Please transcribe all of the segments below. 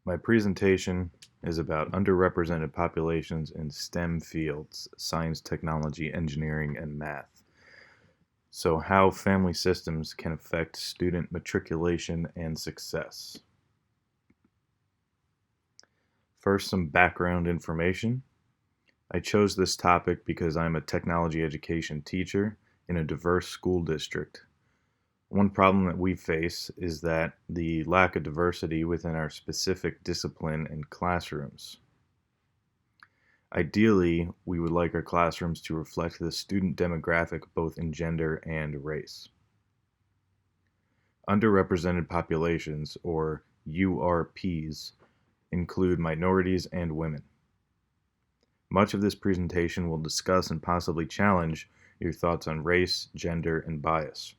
My presentation is about underrepresented populations in STEM fields, science, technology, engineering, and math. So, how family systems can affect student matriculation and success. First, some background information. I chose this topic because I'm a technology education teacher in a diverse school district. One problem that we face is that the lack of diversity within our specific discipline and classrooms. Ideally, we would like our classrooms to reflect the student demographic both in gender and race. Underrepresented populations, or URPs, include minorities and women. Much of this presentation will discuss and possibly challenge your thoughts on race, gender, and bias.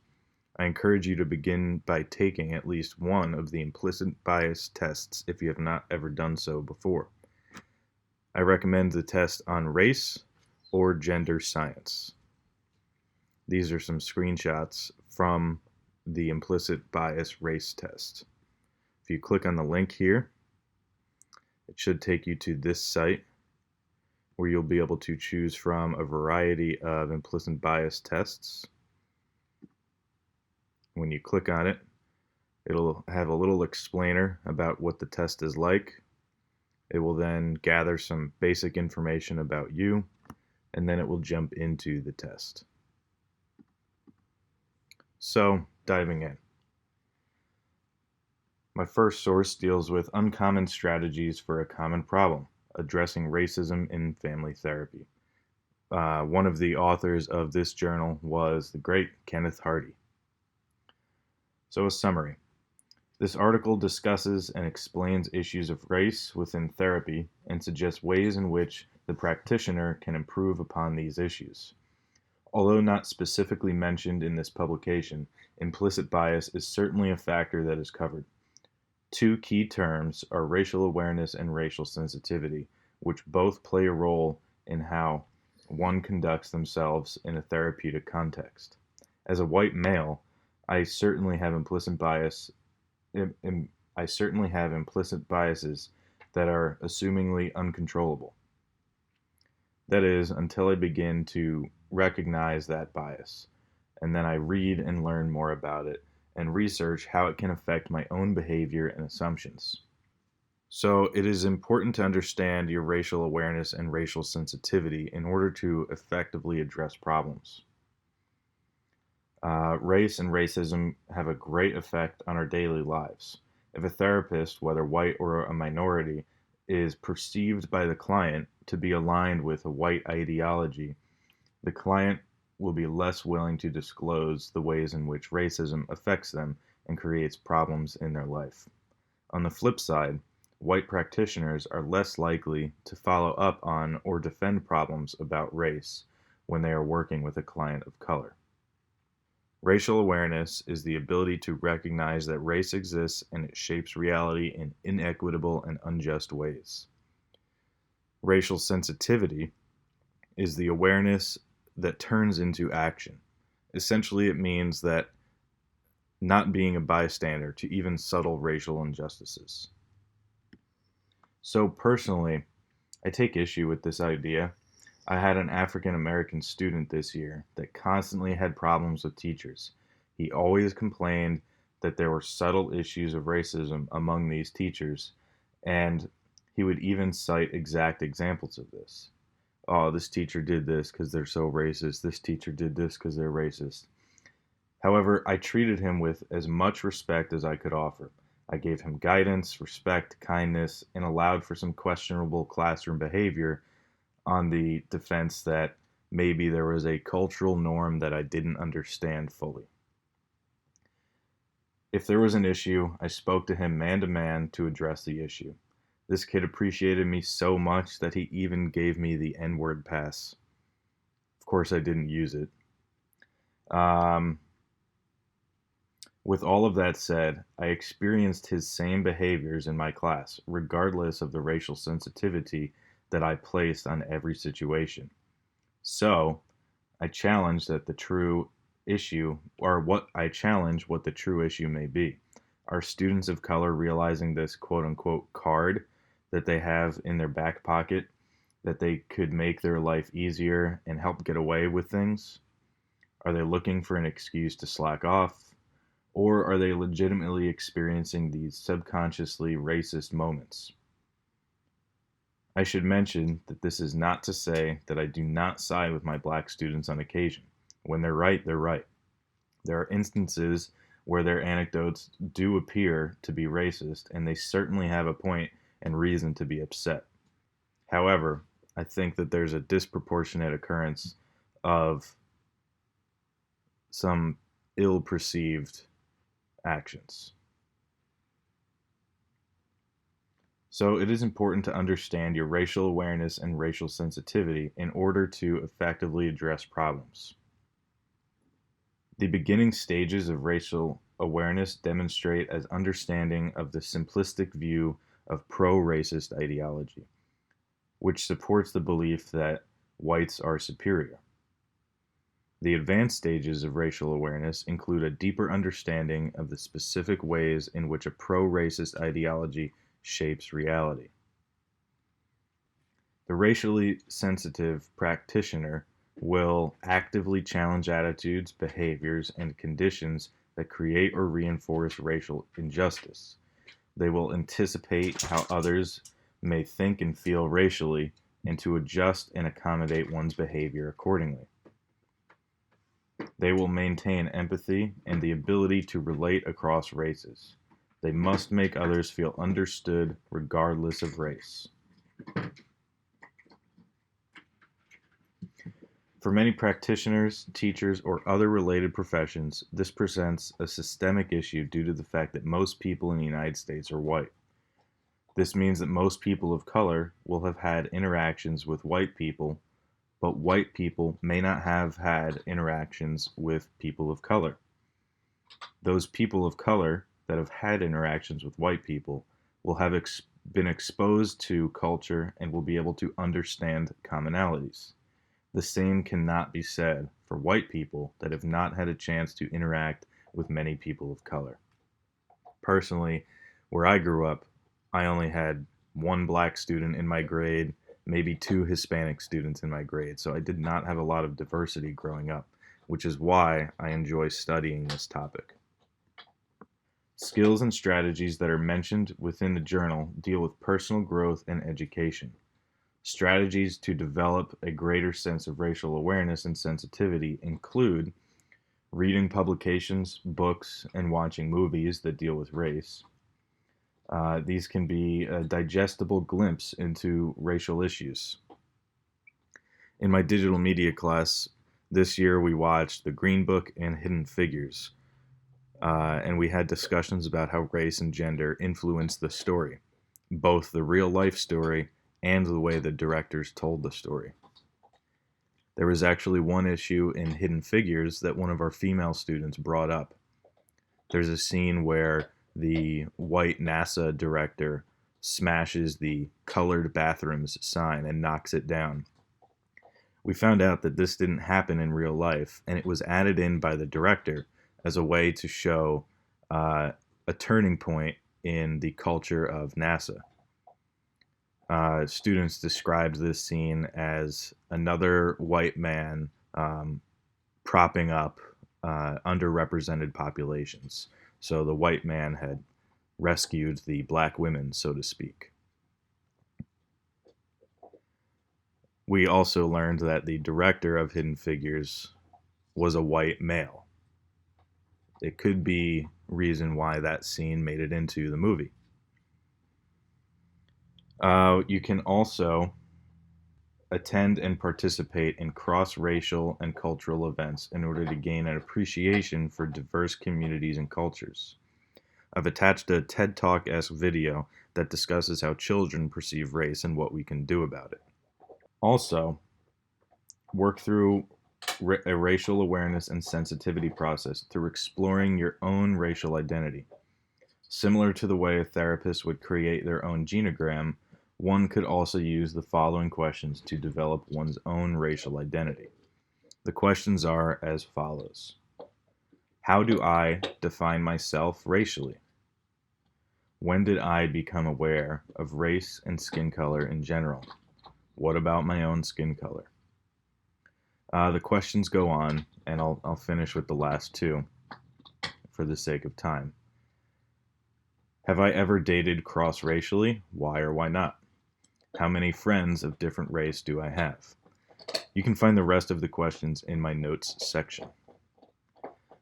I encourage you to begin by taking at least one of the implicit bias tests if you have not ever done so before. I recommend the test on race or gender science. These are some screenshots from the implicit bias race test. If you click on the link here, it should take you to this site where you'll be able to choose from a variety of implicit bias tests. When you click on it, it'll have a little explainer about what the test is like. It will then gather some basic information about you, and then it will jump into the test. So, diving in. My first source deals with uncommon strategies for a common problem, addressing racism in family therapy. One of the authors of this journal was the great Kenneth Hardy. So, a summary. This article discusses and explains issues of race within therapy and suggests ways in which the practitioner can improve upon these issues. Although not specifically mentioned in this publication, implicit bias is certainly a factor that is covered. Two key terms are racial awareness and racial sensitivity, which both play a role in how one conducts themselves in a therapeutic context. As a white male, I certainly have implicit biases that are assumingly uncontrollable. That is, until I begin to recognize that bias, and then I read and learn more about it and research how it can affect my own behavior and assumptions. So, it is important to understand your racial awareness and racial sensitivity in order to effectively address problems. Race and racism have a great effect on our daily lives. If a therapist, whether white or a minority, is perceived by the client to be aligned with a white ideology, the client will be less willing to disclose the ways in which racism affects them and creates problems in their life. On the flip side, white practitioners are less likely to follow up on or defend problems about race when they are working with a client of color. Racial awareness is the ability to recognize that race exists and it shapes reality in inequitable and unjust ways. Racial sensitivity is the awareness that turns into action. Essentially, it means that not being a bystander to even subtle racial injustices. So, personally, I take issue with this idea. I had an African American student this year that constantly had problems with teachers. He always complained that there were subtle issues of racism among these teachers, and he would even cite exact examples of this. Oh, this teacher did this because they're so racist. This teacher did this because they're racist. However, I treated him with as much respect as I could offer. I gave him guidance, respect, kindness, and allowed for some questionable classroom behavior on the defense that maybe there was a cultural norm that I didn't understand fully. If there was an issue, I spoke to him man to man to address the issue. This kid appreciated me so much that he even gave me the N-word pass. Of course, I didn't use it. With all of that said, I experienced his same behaviors in my class, regardless of the racial sensitivity that I placed on every situation. So, I challenge that the true issue, or what I challenge what the true issue may be. Are students of color realizing this quote unquote card that they have in their back pocket that they could make their life easier and help get away with things? Are they looking for an excuse to slack off? Or are they legitimately experiencing these subconsciously racist moments? I should mention that this is not to say that I do not side with my black students on occasion. When they're right, they're right. There are instances where their anecdotes do appear to be racist, and they certainly have a point and reason to be upset. However, I think that there's a disproportionate occurrence of some ill perceived actions. So it is important to understand your racial awareness and racial sensitivity in order to effectively address problems. The beginning stages of racial awareness demonstrate as understanding of the simplistic view of pro-racist ideology, which supports the belief that whites are superior. The advanced stages of racial awareness include a deeper understanding of the specific ways in which a pro-racist ideology shapes reality. The racially sensitive practitioner will actively challenge attitudes, behaviors, and conditions that create or reinforce racial injustice. They will anticipate how others may think and feel racially and to adjust and accommodate one's behavior accordingly. They will maintain empathy and the ability to relate across races. They must make others feel understood regardless of race. For many practitioners, teachers, or other related professions, this presents a systemic issue due to the fact that most people in the United States are white. This means that most people of color will have had interactions with white people, but white people may not have had interactions with people of color. Those people of color that have had interactions with white people will have been exposed to culture and will be able to understand commonalities. The same cannot be said for white people that have not had a chance to interact with many people of color. Personally, where I grew up, I only had one black student in my grade, maybe two Hispanic students in my grade, so I did not have a lot of diversity growing up, which is why I enjoy studying this topic. Skills and strategies that are mentioned within the journal deal with personal growth and education. Strategies to develop a greater sense of racial awareness and sensitivity include reading publications, books, and watching movies that deal with race. These can be a digestible glimpse into racial issues. In my digital media class this year, we watched The Green Book and Hidden Figures, and we had discussions about how race and gender influenced the story, both the real life story and the way the directors told the story. There was actually one issue in Hidden Figures that one of our female students brought up. There's a scene where the white NASA director smashes the colored bathrooms sign and knocks it down. We found out that this didn't happen in real life, and it was added in by the director as a way to show a turning point in the culture of NASA. Students described this scene as another white man propping up underrepresented populations. So the white man had rescued the black women, so to speak. We also learned that the director of Hidden Figures was a white male. It could be reason why that scene made it into the movie. You can also attend and participate in cross-racial and cultural events in order to gain an appreciation for diverse communities and cultures. I've attached a TED Talk-esque video that discusses how children perceive race and what we can do about it. Also, work through a racial awareness and sensitivity process through exploring your own racial identity. Similar to the way a therapist would create their own genogram, one could also use the following questions to develop one's own racial identity. The questions are as follows. How do I define myself racially? When did I become aware of race and skin color in general? What about my own skin color? The questions go on, and I'll finish with the last two for the sake of time. Have I ever dated cross-racially? Why or why not? How many friends of different race do I have? You can find the rest of the questions in my notes section.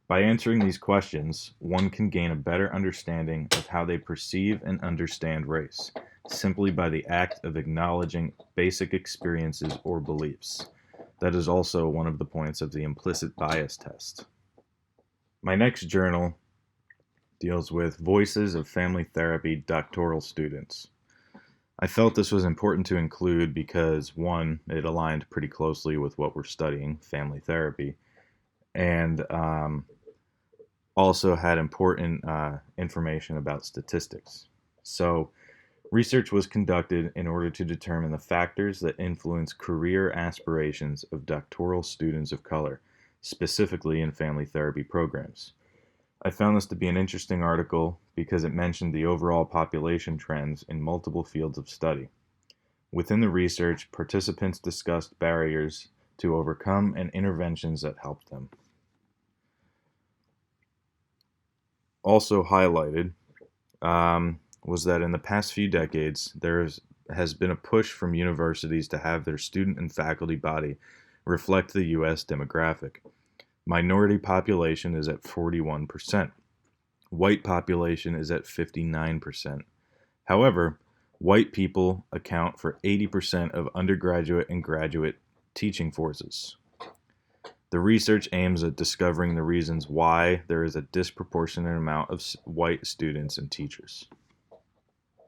By answering these questions, one can gain a better understanding of how they perceive and understand race, simply by the act of acknowledging basic experiences or beliefs. That is also one of the points of the implicit bias test. My next journal deals with Voices of Family Therapy doctoral students. I felt this was important to include because, one, it aligned pretty closely with what we're studying, family therapy, and also had important information about statistics. So, research was conducted in order to determine the factors that influence career aspirations of doctoral students of color, specifically in family therapy programs. I found this to be an interesting article because it mentioned the overall population trends in multiple fields of study. Within the research, participants discussed barriers to overcome and interventions that helped them. Also highlighted was that in the past few decades, there has been a push from universities to have their student and faculty body reflect the U.S. demographic. Minority population is at 41%. White population is at 59%. However, white people account for 80% of undergraduate and graduate teaching forces. The research aims at discovering the reasons why there is a disproportionate amount of white students and teachers.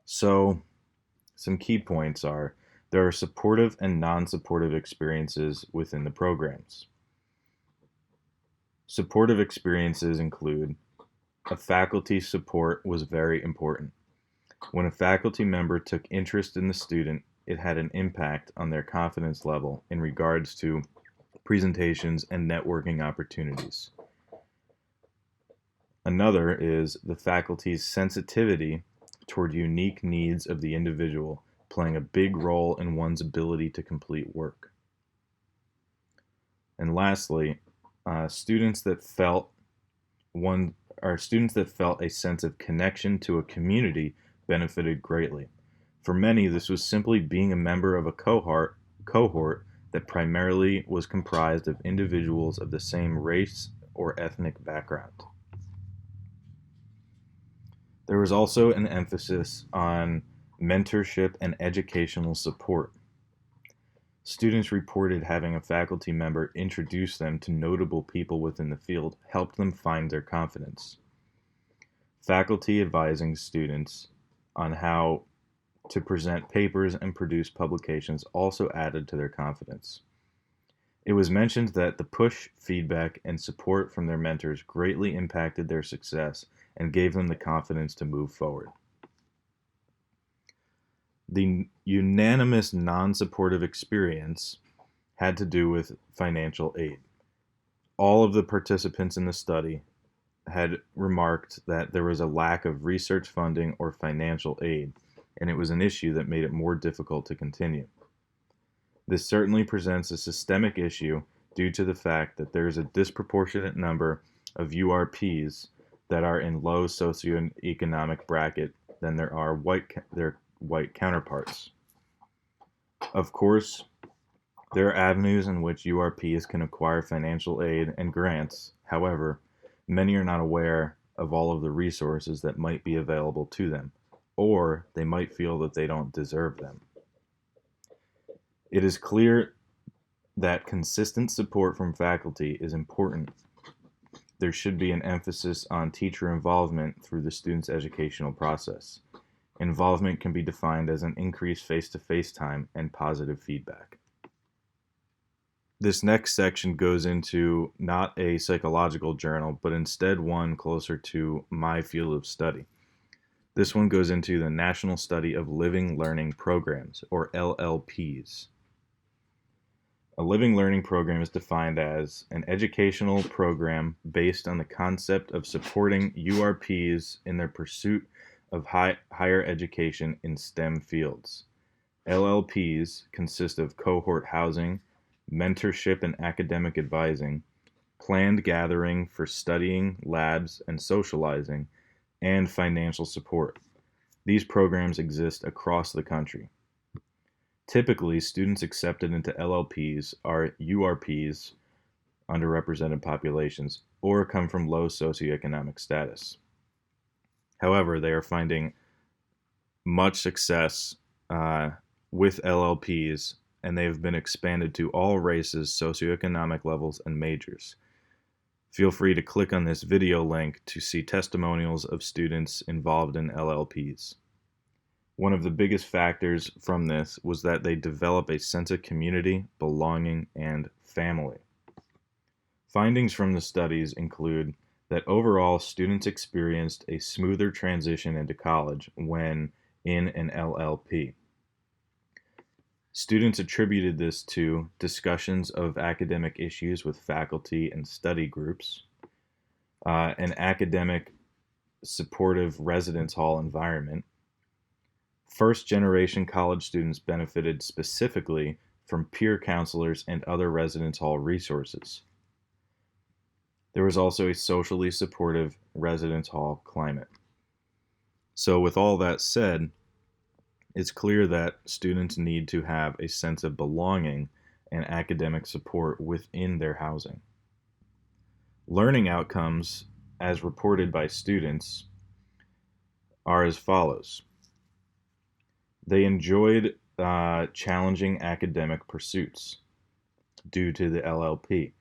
So, some key points are there are supportive and non-supportive experiences within the programs. Supportive experiences include a faculty support was very important. When a faculty member took interest in the student, it had an impact on their confidence level in regards to presentations and networking opportunities. Another is the faculty's sensitivity toward unique needs of the individual, playing a big role in one's ability to complete work. And lastly, students that felt a sense of connection to a community benefited greatly. For many, this was simply being a member of a cohort that primarily was comprised of individuals of the same race or ethnic background. There was also an emphasis on mentorship and educational support. Students reported having a faculty member introduce them to notable people within the field helped them find their confidence. Faculty advising students on how to present papers and produce publications also added to their confidence. It was mentioned that the push, feedback, and support from their mentors greatly impacted their success and gave them the confidence to move forward. The unanimous non-supportive experience had to do with financial aid. All of the participants in the study had remarked that there was a lack of research funding or financial aid, and it was an issue that made it more difficult to continue. This certainly presents a systemic issue due to the fact that there is a disproportionate number of URPs that are in low socioeconomic bracket than there are their white counterparts. Of course, there are avenues in which URPs can acquire financial aid and grants. However, many are not aware of all of the resources that might be available to them, or they might feel that they don't deserve them. It is clear that consistent support from faculty is important. There should be an emphasis on teacher involvement through the student's educational process. Involvement can be defined as an increased face-to-face time and positive feedback. This next section goes into not a psychological journal, but instead one closer to my field of study. This one goes into the National Study of Living Learning Programs, or LLPs. A living learning program is defined as an educational program based on the concept of supporting URPs in their pursuit of higher education in STEM fields. LLPs consist of cohort housing, mentorship and academic advising, planned gathering for studying, labs, and socializing, and financial support. These programs exist across the country. Typically, students accepted into LLPs are URPs, underrepresented populations, or come from low socioeconomic status. However, they are finding much success with LLPs, and they have been expanded to all races, socioeconomic levels, and majors. Feel free to click on this video link to see testimonials of students involved in LLPs. One of the biggest factors from this was that they develop a sense of community, belonging, and family. Findings from the studies include that overall students experienced a smoother transition into college when in an LLP. Students attributed this to discussions of academic issues with faculty and study groups, an academic supportive residence hall environment. First-generation college students benefited specifically from peer counselors and other residence hall resources. There was also a socially supportive residence hall climate. So with all that said, it's clear that students need to have a sense of belonging and academic support within their housing. Learning outcomes, as reported by students, are as follows. They enjoyed challenging academic pursuits due to the LLP.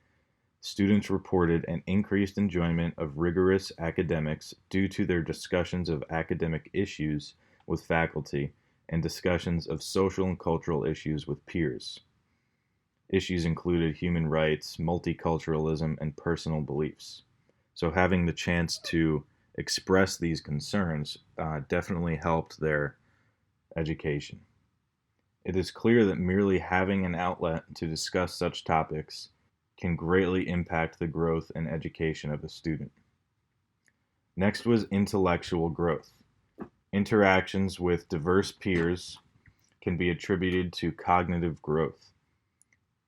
Students reported an increased enjoyment of rigorous academics due to their discussions of academic issues with faculty and discussions of social and cultural issues with peers. Issues included human rights, multiculturalism, and personal beliefs. So having the chance to express these concerns definitely helped their education. It is clear that merely having an outlet to discuss such topics can greatly impact the growth and education of a student. Next was intellectual growth. Interactions with diverse peers can be attributed to cognitive growth.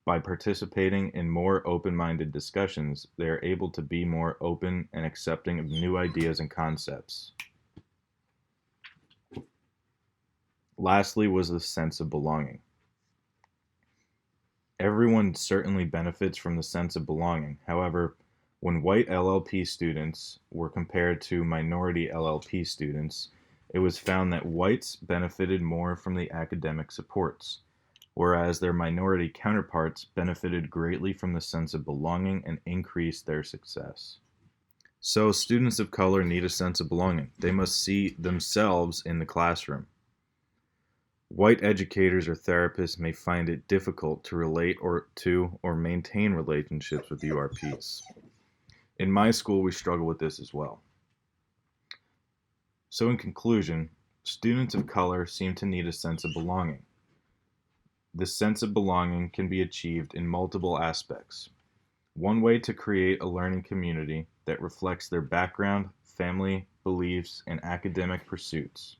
By participating in more open-minded discussions, they are able to be more open and accepting of new ideas and concepts. Lastly was the sense of belonging. Everyone certainly benefits from the sense of belonging. However, when white LLP students were compared to minority LLP students, it was found that whites benefited more from the academic supports, whereas their minority counterparts benefited greatly from the sense of belonging and increased their success. So students of color need a sense of belonging. They must see themselves in the classroom. White educators or therapists may find it difficult to relate or maintain relationships with URPs. In my school, we struggle with this as well. So in conclusion, students of color seem to need a sense of belonging. This sense of belonging can be achieved in multiple aspects. One way to create a learning community that reflects their background, family, beliefs, and academic pursuits.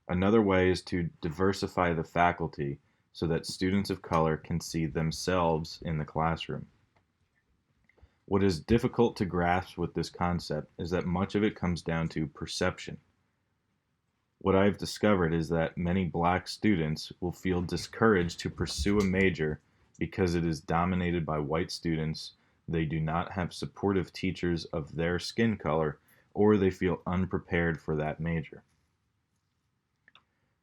Another way is to diversify the faculty so that students of color can see themselves in the classroom. What is difficult to grasp with this concept is that much of it comes down to perception. What I've discovered is that many black students will feel discouraged to pursue a major because it is dominated by white students, they do not have supportive teachers of their skin color, or they feel unprepared for that major.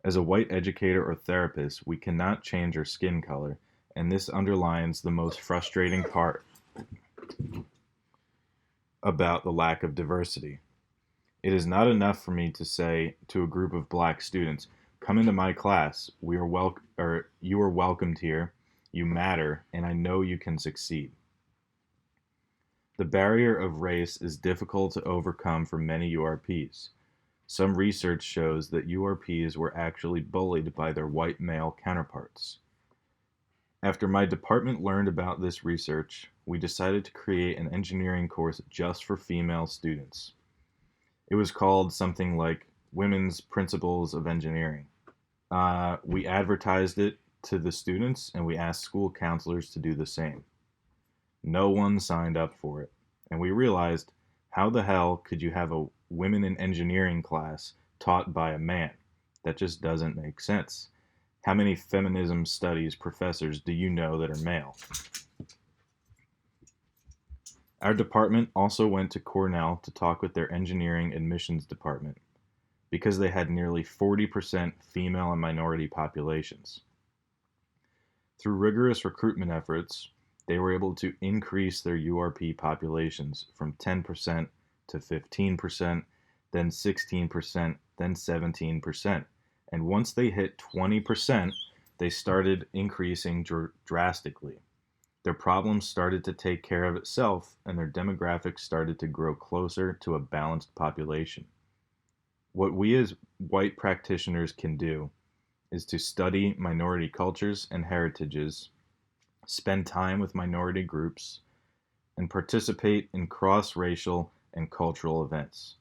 As a white educator or therapist, we cannot change our skin color, and this underlines the most frustrating part about the lack of diversity. It is not enough for me to say to a group of black students, come into my class, you are welcomed here, you matter, and I know you can succeed. The barrier of race is difficult to overcome for many URPs. Some research shows that URPs were actually bullied by their white male counterparts. After my department learned about this research, we decided to create an engineering course just for female students. It was called something like women's principles of engineering. We advertised it to the students and we asked school counselors to do the same. No one signed up for it. And we realized, how the hell could you have a women in engineering class taught by a man? That just doesn't make sense. How many feminism studies professors do you know that are male? Our department also went to Cornell to talk with their engineering admissions department because they had nearly 40% female and minority populations. Through rigorous recruitment efforts, they were able to increase their URP populations from 10% to 15%, then 16%, then 17%. And once they hit 20%, they started increasing drastically. Their problems started to take care of itself, and their demographics started to grow closer to a balanced population. What we as white practitioners can do is to study minority cultures and heritages, spend time with minority groups, and participate in cross-racial and cultural events.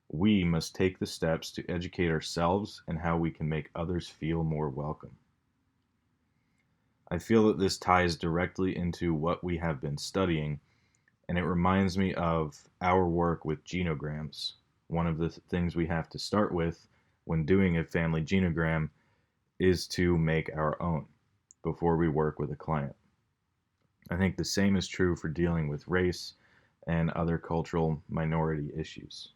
We must take the steps to educate ourselves and how we can make others feel more welcome. I feel that this ties directly into what we have been studying, and it reminds me of our work with genograms. One of the things we have to start with when doing a family genogram is to make our own before we work with a client. I think the same is true for dealing with race and other cultural minority issues.